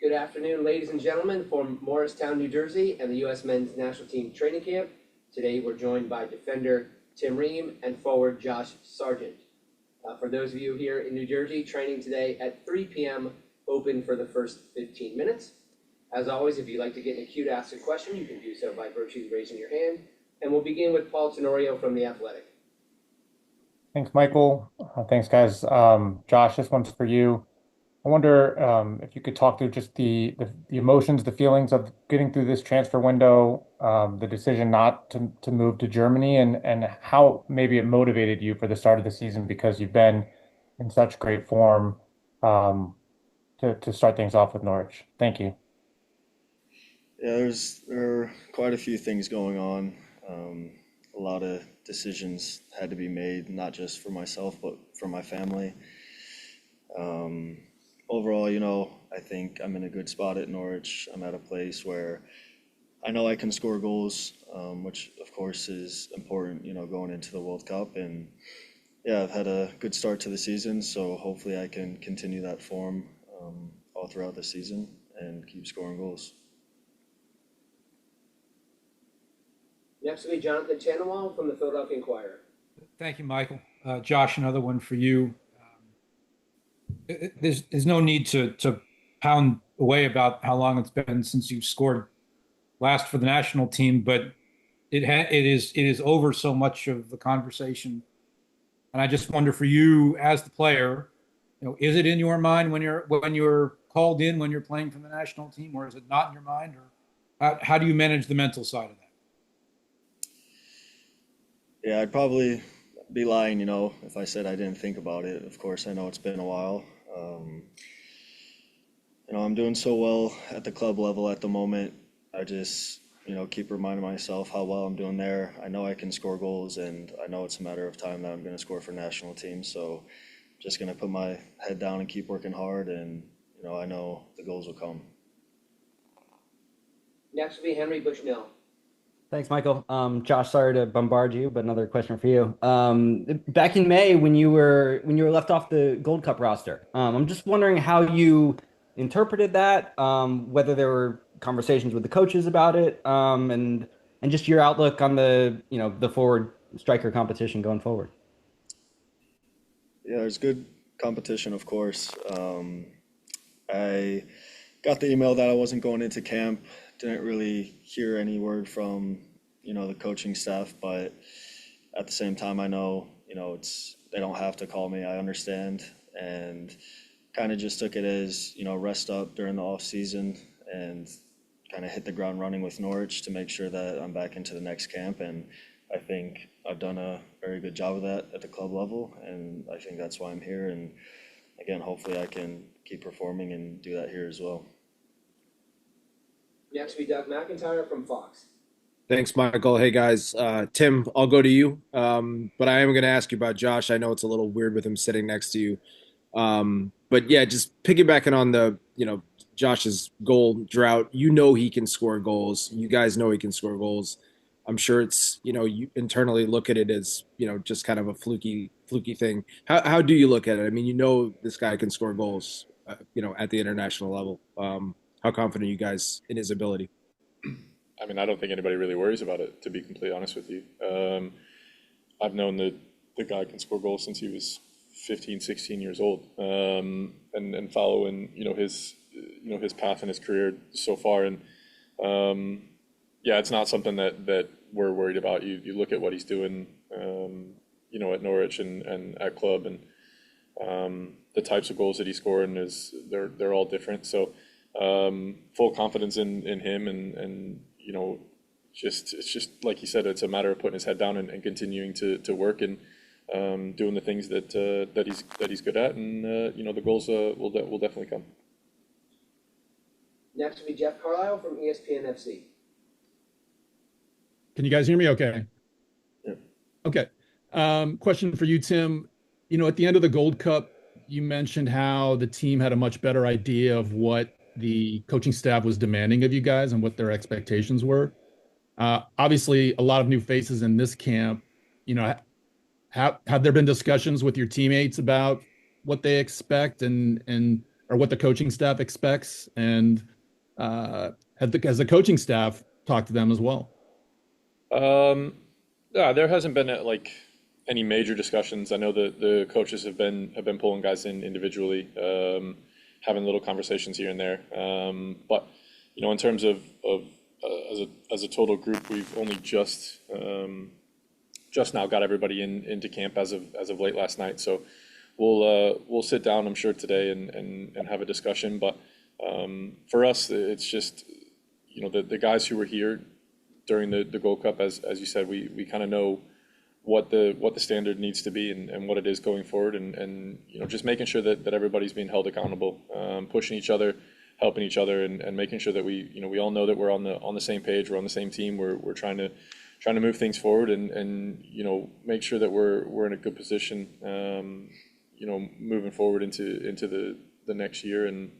Good afternoon, ladies and gentlemen, from Morristown, New Jersey, and the U.S. Men's National Team Training Camp. Today, we're joined by defender Tim Ream and forward Josh Sargent. For those of you here in New Jersey, training today at 3 p.m., open for the first 15 minutes. As always, if you'd like to get in a queue to ask a question, you can do so by virtue of raising your hand. And we'll begin with Paul Tenorio from The Athletic. Thanks, Michael. Thanks, guys. Josh, this one's for you. I wonder if you could talk through just the emotions, the feelings of getting through this transfer window, the decision not to move to Germany, and how maybe it motivated you for the start of the season because you've been in such great form to start things off with Norwich. Thank you. Yeah, there are quite a few things going on. A lot of decisions had to be made, not just for myself, but for my family. Overall, I think I'm in a good spot at Norwich. I'm at a place where I know I can score goals, which of course is important, going into the World Cup. And yeah, I've had a good start to the season, so hopefully I can continue that form all throughout the season and keep scoring goals. Next will be Jonathan Chanawal from the Philadelphia Inquirer. Thank you, Michael. Josh, another one for you. There's no need to pound away about how long it's been since you scored last for the national team, but it is over so much of the conversation. And I just wonder for you as the player, is it in your mind when you're called in when you're playing for the national team, or is it not in your mind, or how do you manage the mental side of that? Yeah, I'd probably be lying, if I said I didn't think about it. Of course, I know it's been a while. I'm doing so well at the club level at the moment. I just, keep reminding myself how well I'm doing there. I know I can score goals, and I know it's a matter of time that I'm going to score for national team. So just going to put my head down and keep working hard, and, I know the goals will come. Next will be Henry Bushnell. Thanks, Michael. Josh, sorry to bombard you, but another question for you. Back in May, when you were left off the Gold Cup roster, I'm just wondering how you interpreted that, whether there were conversations with the coaches about it, and just your outlook on the forward striker competition going forward. Yeah, there's good competition, of course. I got the email that I wasn't going into camp. Didn't really hear any word from, the coaching staff, but at the same time, I know, they don't have to call me. I understand, and kind of just took it as, rest up during the off season and kind of hit the ground running with Norwich to make sure that I'm back into the next camp. And I think I've done a very good job of that at the club level, and I think that's why I'm here. And again, hopefully I can keep performing and do that here as well. Next will be Doug McIntyre from Fox. Thanks, Michael. Hey, guys. Tim, I'll go to you. But I am going to ask you about Josh. I know it's a little weird with him sitting next to you. But yeah, just piggybacking on the, Josh's goal drought. He can score goals. You guys know he can score goals. I'm sure it's, you internally look at it as, just kind of a fluky thing. How do you look at it? I mean, this guy can score goals, at the international level. How confident are you guys in his ability? I mean, I don't think anybody really worries about it, to be completely honest with you. I've known that the guy can score goals since he was 15, 16 years old, and following, his path in his career so far. And yeah, it's not something that we're worried about. You look at what he's doing, at Norwich and at club, and the types of goals that he's scoring they're all different. So full confidence in him, and it's just like he said, it's a matter of putting his head down and continuing to work and doing the things that he's good at, and the goals will definitely come. Next will be Jeff Carlisle from ESPN FC. Can you guys hear me okay? Yeah. Okay. Question for you, Tim. At the end of the Gold Cup, you mentioned how the team had a much better idea of what the coaching staff was demanding of you guys and what their expectations were. Obviously, a lot of new faces in this camp. Have there been discussions with your teammates about what they expect, and or what the coaching staff expects, and has the coaching staff talked to them as well? Yeah, there hasn't been like any major discussions. I know that the coaches have been pulling guys in individually, having little conversations here and there. But in terms of as a total group, we've only just now got everybody into camp as of late last night. So we'll sit down, I'm sure, today and have a discussion. But for us, it's just the guys who were here during the Gold Cup, as you said, we kind of know what the standard needs to be and what it is going forward, and just making sure that everybody's being held accountable, pushing each other, helping each other, and making sure that we all know that we're on the same page, we're on the same team, we're trying to move things forward and make sure that we're in a good position, moving forward into the next year and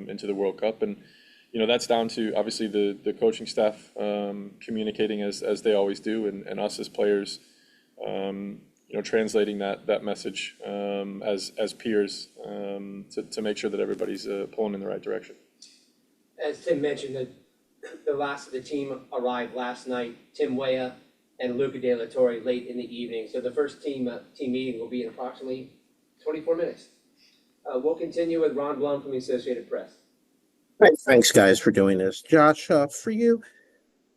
into the World Cup. And that's down to obviously the coaching staff communicating as they always do, and us as players translating that message as peers, to make sure that everybody's pulling in the right direction. As Tim mentioned, the last of the team arrived last night, Tim Weah and Luca De La Torre late in the evening. So the first team meeting will be in approximately 24 minutes. We'll continue with Ron Blum from the Associated Press. Thanks, guys, for doing this. Josh, for you,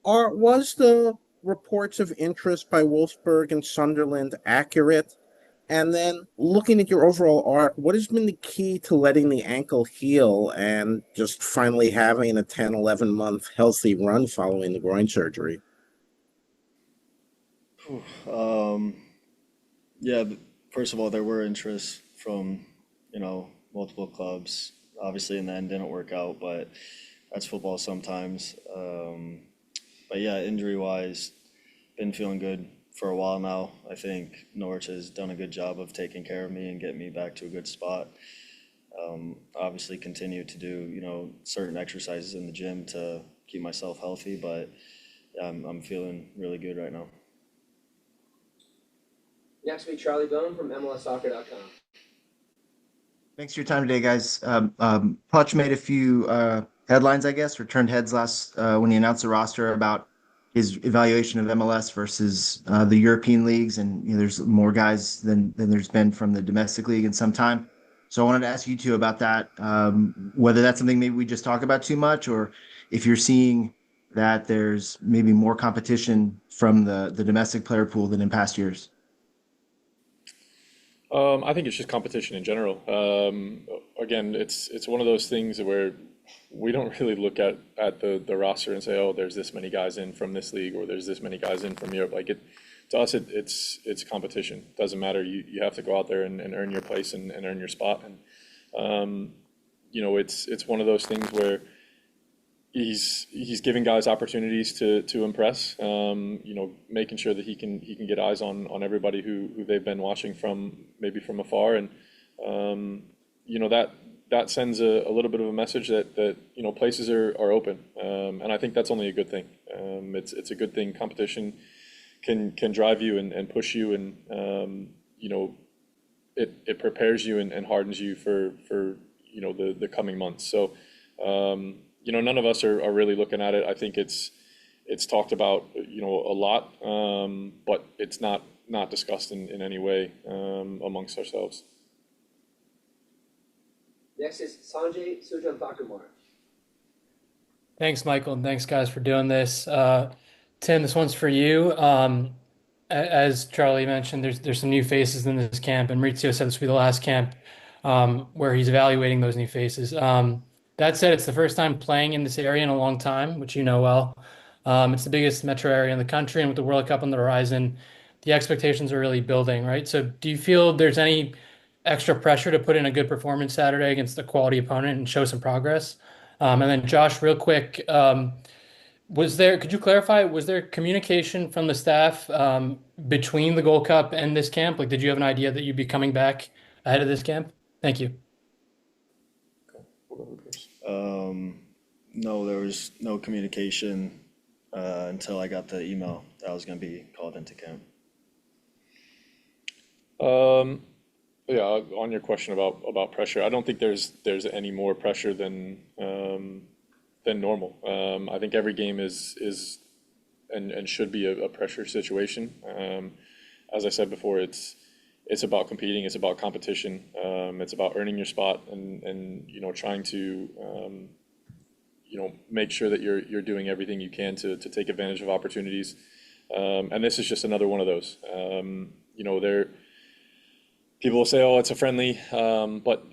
was the reports of interest by Wolfsburg and Sunderland accurate? And then looking at your overall arc, what has been the key to letting the ankle heal and just finally having a 10, 11-month healthy run following the groin surgery? Yeah, first of all, there were interests from, multiple clubs. Obviously, in the end, didn't work out, but that's football sometimes. But yeah, injury-wise, been feeling good for a while now. I think Norwich has done a good job of taking care of me and getting me back to a good spot. Obviously, continue to do, certain exercises in the gym to keep myself healthy, but yeah, I'm feeling really good right now. Next week, Charlie Bone from MLSsoccer.com. Thanks for your time today, guys. Putch made a few headlines, I guess, or turned heads last when he announced the roster about his evaluation of MLS versus the European leagues, and there's more guys than there's been from the domestic league in some time. So I wanted to ask you two about that, whether that's something maybe we just talk about too much, or if you're seeing that there's maybe more competition from the domestic player pool than in past years. I think it's just competition in general. Again, it's one of those things where we don't really look at the roster and say, oh, there's this many guys in from this league, or there's this many guys in from Europe. To us, it's competition. It doesn't matter. You have to go out there and earn your place and earn your spot. And it's one of those things where he's giving guys opportunities to impress. Making sure that he can get eyes on everybody who they've been watching from afar, and that sends a little bit of a message that places are open, and I think that's only a good thing. It's a good thing. Competition can drive you and push you, and it prepares you and hardens you for the coming months. So. None of us are really looking at it. I think it's talked about, a lot, but it's not discussed in any way amongst ourselves. Next is Sanjay Sujanthakakumar. Thanks, Michael, and thanks, guys, for doing this. Tim, this one's for you. As Charlie mentioned, there's some new faces in this camp, and Maurizio said this will be the last camp where he's evaluating those new faces. That said, it's the first time playing in this area in a long time, which you know well. It's the biggest metro area in the country, and with the World Cup on the horizon, the expectations are really building, right? So do you feel there's any extra pressure to put in a good performance Saturday against a quality opponent and show some progress? And then Josh, real quick, could you clarify, was there communication from the staff between the Gold Cup and this camp? Like, did you have an idea that you'd be coming back ahead of this camp? Thank you. No, there was no communication until I got the email that I was going to be called into camp. Yeah, on your question about pressure, I don't think there's any more pressure than normal. I think every game is and should be a pressure situation. As I said before, it's about competing, it's about competition, it's about earning your spot, and trying to make sure that you're doing everything you can to take advantage of opportunities. And this is just another one of those. People will say, "Oh, it's a friendly," but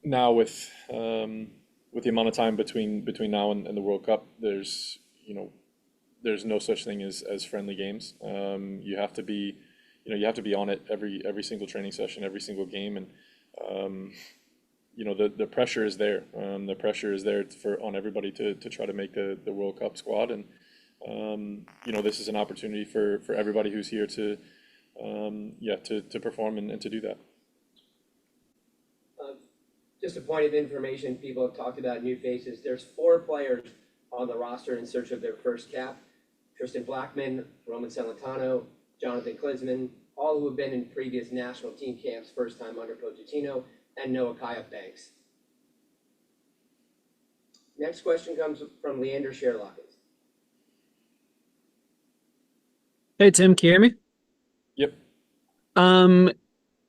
now with the amount of time between now and the World Cup, there's no such thing as friendly games. You have to be on it every single training session, every single game, and the pressure is there. The pressure is there on everybody to try to make the World Cup squad, and this is an opportunity for everybody who's here to perform and to do that. Just a point of information, people have talked about new faces. There's 4 players on the roster in search of their first cap. Tristan Blackman, Roman Celentano, Jonathan Klinsman, all who have been in previous national team camps, first time under Pochettino, and Noah Kaya-Banks. Next question comes from Leander Sherlockins. Hey, Tim, can you hear me? Yep.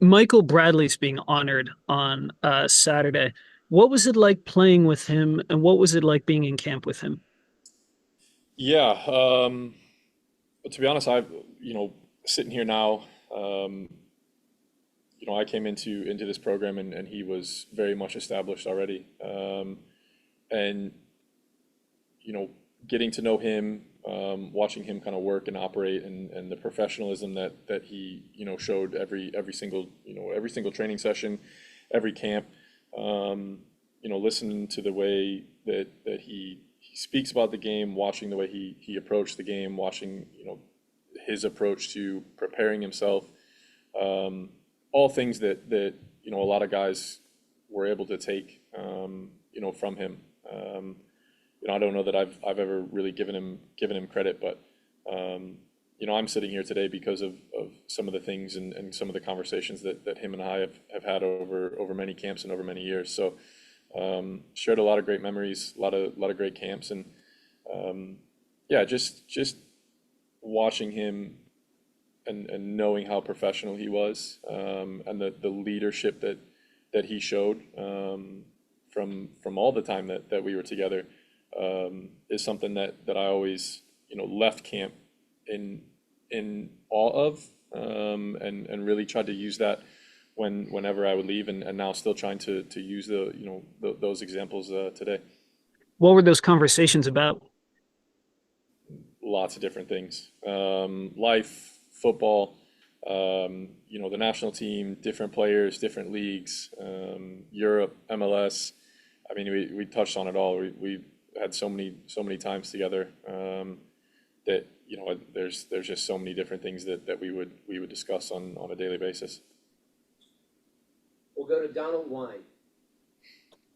Michael Bradley's being honored on Saturday. What was it like playing with him, and what was it like being in camp with him? Yeah. To be honest, sitting here now, I came into this program and he was very much established already. And getting to know him, watching him kind of work and operate, and the professionalism that he showed every single training session, every camp. Listening to the way that he speaks about the game, watching the way he approached the game, watching his approach to preparing himself, all things that a lot of guys were able to take from him. I don't know that I've ever really given him credit, but I'm sitting here today because of some of the things and some of the conversations that him and I have had over many camps and over many years. So shared a lot of great memories, a lot of great camps, and just watching him and knowing how professional he was, and the leadership that he showed from all the time that we were together, is something that I always left camp in awe of, and really tried to use that whenever I would leave, and now still trying to use those examples today. What were those conversations about? Lots of different things. Life, football, the national team, different players, different leagues, Europe, MLS. I mean, we touched on it all. We had so many times together, that there's just so many different things that we would discuss on a daily basis. We'll go to Donald Wine.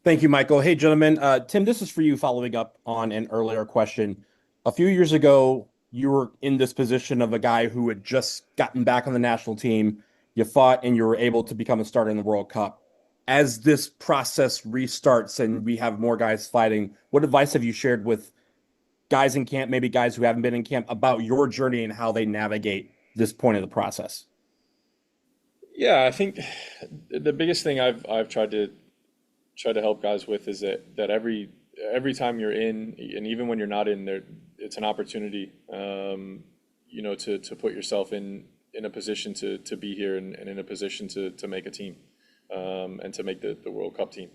Thank you, Michael. Hey, gentlemen. Tim, this is for you, following up on an earlier question. A few years ago, you were in this position of a guy who had just gotten back on the national team. You fought and you were able to become a starter in the World Cup. As this process restarts and we have more guys fighting, what advice have you shared with guys in camp, maybe guys who haven't been in camp, about your journey and how they navigate this point of the process? Yeah, I think the biggest thing I've tried to help guys with is that every time you're in, and even when you're not in there, it's an opportunity, to put yourself in a position to be here and in a position to make a team, and to make the World Cup team.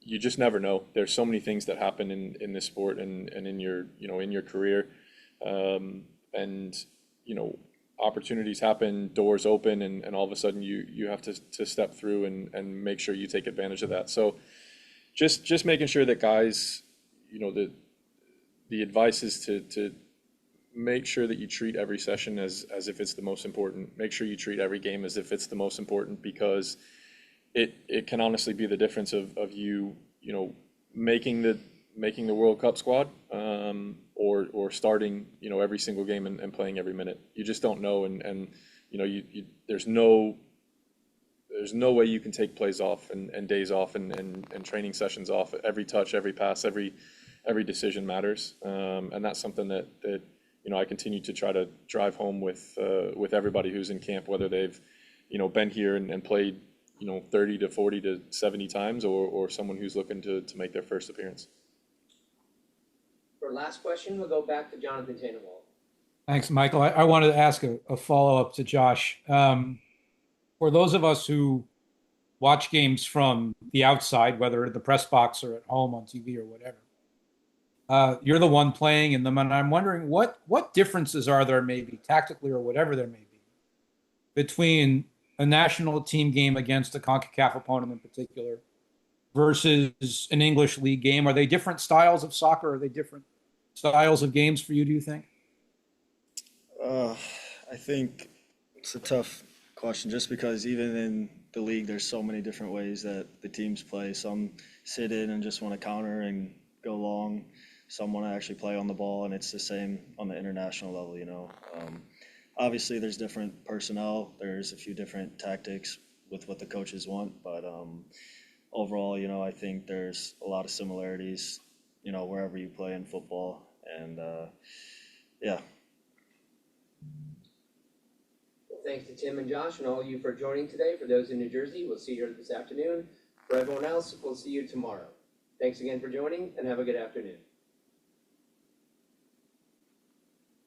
You just never know. There's so many things that happen in this sport and in your career, and opportunities happen, doors open, and all of a sudden you have to step through and make sure you take advantage of that. So just making sure that guys, the advice is to make sure that you treat every session as if it's the most important. Make sure you treat every game as if it's the most important, because it can honestly be the difference of you making the World Cup squad, or starting every single game and playing every minute. You just don't know, and there's no there's no way you can take plays off and days off and training sessions off. Every touch, every pass, every decision matters. And that's something that I continue to try to drive home with everybody who's in camp, whether they've, been here and played, 30 to 40 to 70 times or someone who's looking to make their first appearance. For last question, we'll go back to Jonathan Tannenwald. Thanks, Michael. I wanted to ask a follow-up to Josh. For those of us who watch games from the outside, whether at the press box or at home on TV or whatever, you're the one playing in them, and I'm wondering what differences are there, maybe tactically or whatever there may be, between a national team game against a CONCACAF opponent in particular versus an English league game? Are they different styles of soccer? Are they different styles of games for you, do you think? I think it's a tough question just because even in the league, there's so many different ways that the teams play. Some sit in and just want to counter and go long. Some want to actually play on the ball, and it's the same on the international level, Obviously, there's different personnel. There's a few different tactics with what the coaches want, but overall, I think there's a lot of similarities, wherever you play in football, and yeah. Well, thanks to Tim and Josh and all of you for joining today. For those in New Jersey, we'll see you this afternoon. For everyone else, we'll see you tomorrow. Thanks again for joining, and have a good afternoon.